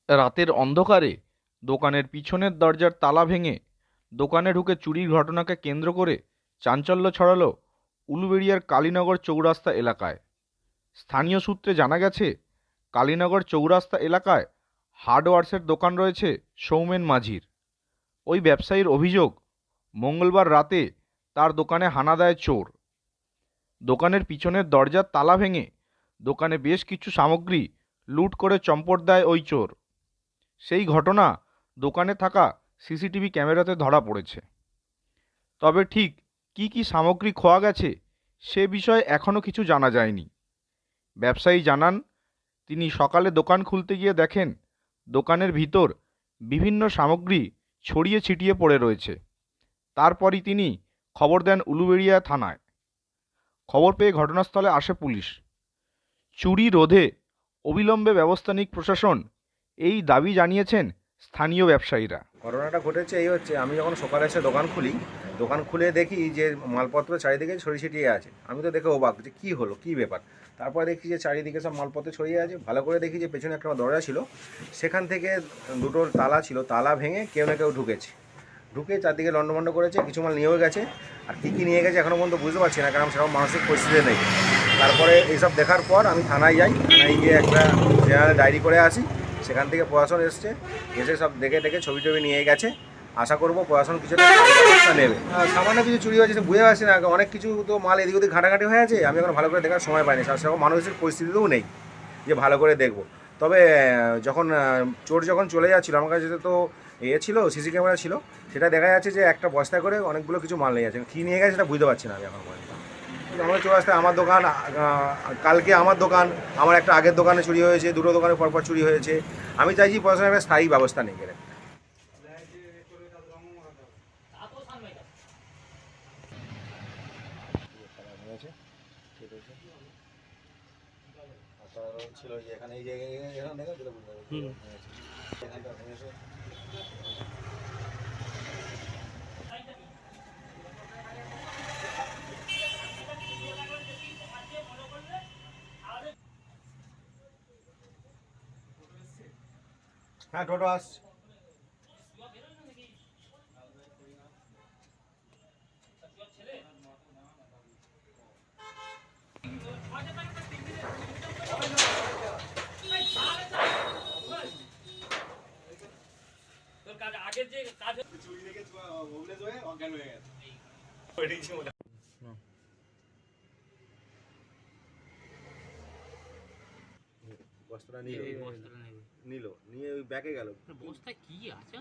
রাতের অন্ধকারে দোকানের পিছনের দরজার তালা ভেঙে দোকানে ঢুকে চুরির ঘটনাকে কেন্দ্র করে চাঞ্চল্য ছড়ালো উলুবেড়িয়ার কালীনগর চৌরাস্তা এলাকায়। স্থানীয় সূত্রে জানা গেছে, কালীনগর চৌরাস্তা এলাকায় হার্ডওয়্যার্সের দোকান রয়েছে সৌমেন মাঝির। ওই ব্যবসায়ীর অভিযোগ, মঙ্গলবার রাতে তার দোকানে হানা দেয় চোর। দোকানের পিছনের দরজার তালা ভেঙে দোকানে বেশ কিছু সামগ্রী লুট করে চম্পট দেয় ওই চোর। সেই ঘটনা দোকানে থাকা সিসিটিভি ক্যামেরাতে ধরা পড়েছে। তবে ঠিক কী কী সামগ্রী খোয়া গেছে সে বিষয়ে এখনও কিছু জানা যায়নি। ব্যবসায়ী জানান, তিনি সকালে দোকান খুলতে গিয়ে দেখেন দোকানের ভিতর বিভিন্ন সামগ্রী ছড়িয়ে ছিটিয়ে পড়ে রয়েছে। তারপরই তিনি খবর দেন উলুবেড়িয়া থানায়। খবর পেয়ে ঘটনাস্থলে আসে পুলিশ। চুরি রোধে অবিলম্বে ব্যবস্থা নিক প্রশাসন, এই দাবি জানিয়েছেন স্থানীয় ব্যবসায়ীরা। ঘটনাটা ঘটেছে এই হচ্ছে, আমি যখন সকালে এসে দোকান খুলি, দোকান খুলে দেখি যে মালপত্র চারিদিকে ছড়িয়ে ছিটিয়ে আছে। আমি তো দেখে অবাক যে কী হলো, কী ব্যাপার। তারপরে দেখি যে চারিদিকে সব মালপত্র ছড়িয়ে আছে। ভালো করে দেখি যে পেছনে একটা দরজা ছিল, সেখান থেকে দুটো তালা ছিল, তালা ভেঙে কেউ না কেউ ঢুকেছে। ঢুকে চারদিকে লন্ডভন্ড করেছে, কিছু মাল নিয়েও গেছে। আর কী কী নিয়ে গেছে এখনও পর্যন্ত বুঝতে পারছি না, কারণ সেরকম মানসিক পরিস্থিতি নেই। তারপরে এইসব দেখার পর আমি থানায় যাই, থানায় গিয়ে একটা জেনারেল ডায়েরি করে আসি। সেখান থেকে প্রশাসন এসছে, এসে সব দেখে দেখে ছবি টবি নিয়ে গেছে। আশা করবো প্রশাসন কিছুটা ব্যবস্থা নেবে। সামান্য কিছু চুরি হয়েছে বুঝে পাচ্ছি না, অনেক কিছু তো মাল এদিক ওদিক ঘাটাঘাটি হয়ে আছে। আমি এখন ভালো করে দেখার সময় পাইনি, সেরকম মানসিক পরিস্থিতিতেও নেই যে ভালো করে দেখবো। তবে যখন চোর যখন চলে যাচ্ছিলো, আমার কাছে তো ছিল সিসি ক্যামেরা ছিল, সেটা দেখা যাচ্ছে যে একটা বস্তায় করে অনেকগুলো কিছু মাল নিয়ে যাচ্ছে। কী নিয়ে গেছে সেটা বুঝতে পারছি না আমি এখন পর্যন্ত। আমাদের চৌরাস্তায় আমার দোকান, কালকে আমার দোকান, আমার একটা আগের দোকানে চুরি হয়েছে, দুটো দোকানে পরপর চুরি হয়েছে। আমি চাইছি প্রশাসনের একটা স্থায়ী ব্যবস্থা নিয়ে গেলে। ছিল যে এখানে এই যে এখানে দেখো যেটা বুঝতে পারছি এখানটা ভেঙেছে। হ্যাঁ, টোটো আসছে। আগের যে কাজ চুরি থেকে মোবলেজ হয়ে অজ্ঞান হয়ে গেছে। বস্তাটা নিল, নিয়ে ওই ব্যাগে গেল। বস্তায় কি আছে